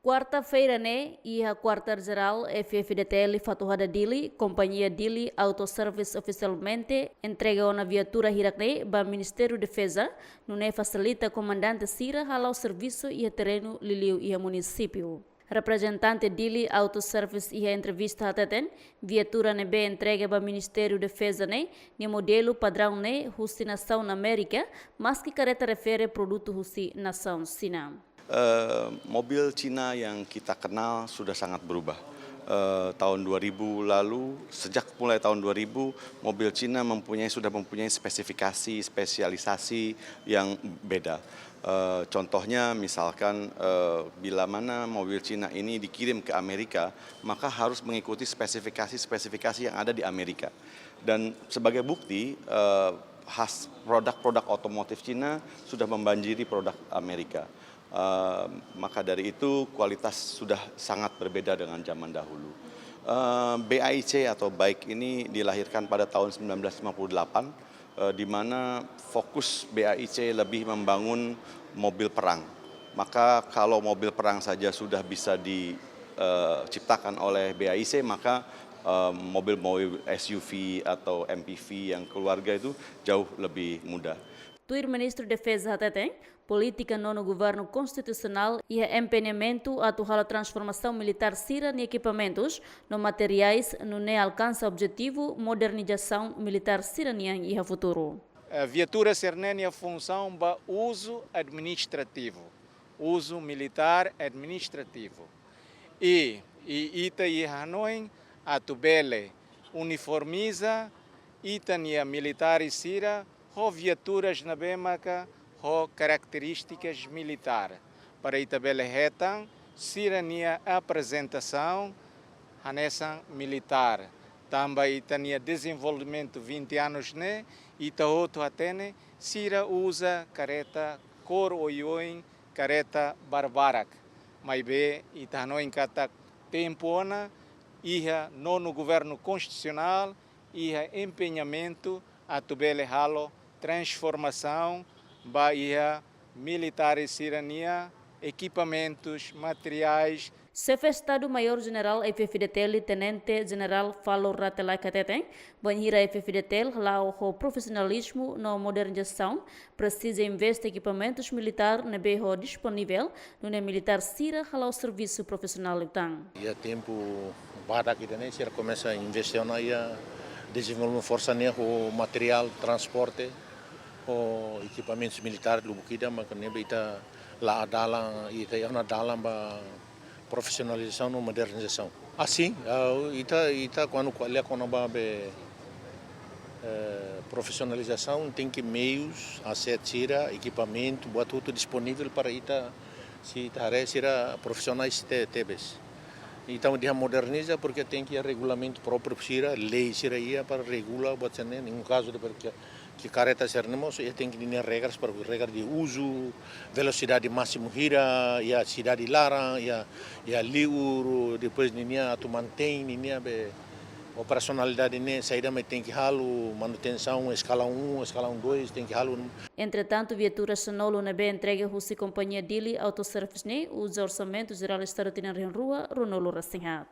Quarta-feira, né? E a quarta-geral FFDTL Fatuhada Dili, Companhia Dili Autoservice oficialmente entrega uma viatura Hirakne para o Ministério da Defesa, no ne facilita comandante Sira halau serviço e terreno Liliu e município. Representante Dili Autoservice e a entrevista ataten, viatura nebe entrega para o Ministério da Defesa né, ni modelo padrão né, husi nação na América, mas que careta refere produto husi nação Sina. Mobil Cina yang kita kenal sudah sangat berubah. Tahun 2000 lalu, sejak mulai tahun 2000, mobil Cina sudah mempunyai spesialisasi yang beda. Contohnya misalkan bila mana mobil Cina ini dikirim ke Amerika, maka harus mengikuti spesifikasi yang ada di Amerika. Dan sebagai bukti, produk-produk otomotif Cina sudah membanjiri produk Amerika. Maka dari itu kualitas sudah sangat berbeda dengan zaman dahulu. BAIC atau BAIC ini dilahirkan pada tahun 1958, di mana fokus BAIC lebih membangun mobil perang. Maka kalau mobil perang saja sudah bisa diciptakan oleh BAIC, maka mobil-mobil SUV atau MPV yang keluarga itu jauh lebih mudah. Tuir Ministro da Defesa tem política no governo constitucional e empenhamento a atual transformação militar sira em equipamentos, no materiais, no ne alcança objetivo modernização militar siranian e a futuro. A viatura sirnenia função para uso administrativo, uso militar administrativo. E ita e Hanoi a tubele uniformiza ita nia militares sira ho viaturas na Bemaca, ho características militares. Para itabele retan, sirania apresentação, hanesan militar. Também itania desenvolvimento 20 anos né, ita outro atene, sira usa careta cor oioin, careta barbarak. Mas be ita no encata tempona, iha no governo constitucional, iha empenhamento a tubele halo transformação, Bahia, militares sirania, equipamentos, materiais. Chefe Estado-Maior-General FFDTL, Tenente General Falo Ratelai Kateten, banhira FFDTL, lá o profissionalismo na modernização, precisa investir equipamentos militares na BO disponível, no militar sira, lá o serviço profissional utang. E há tempo, para que né, se começa a investir na desenvolver força né, o material, transporte, o equipamentos militares do Bukida, mas que nebe ita lá dalam ita yang dalam ba profissionalização e modernização. Assim, ita quando ba be profissionalização tem que meios, acertar equipamento, buat tudo disponível para ita se ita profissionais tebes. Então dia moderniza porque tem que regulamento próprio sira, lei sira ia para regular buat sene, em caso de porque que careta seremos tem que ter regras para regras de uso, velocidade máximo gira, e a cidade larang, e a liur, depois ninia tu mantém ninia be operacionalidade ne saída mas tem que halo manutenção escala 1, escala 2 tem que halo. Entretanto, viatura sonolo na be entrega husi companhia Dili Autoservice ne, os orçamentos geral estado tinha rua Ronolo Rasinhat.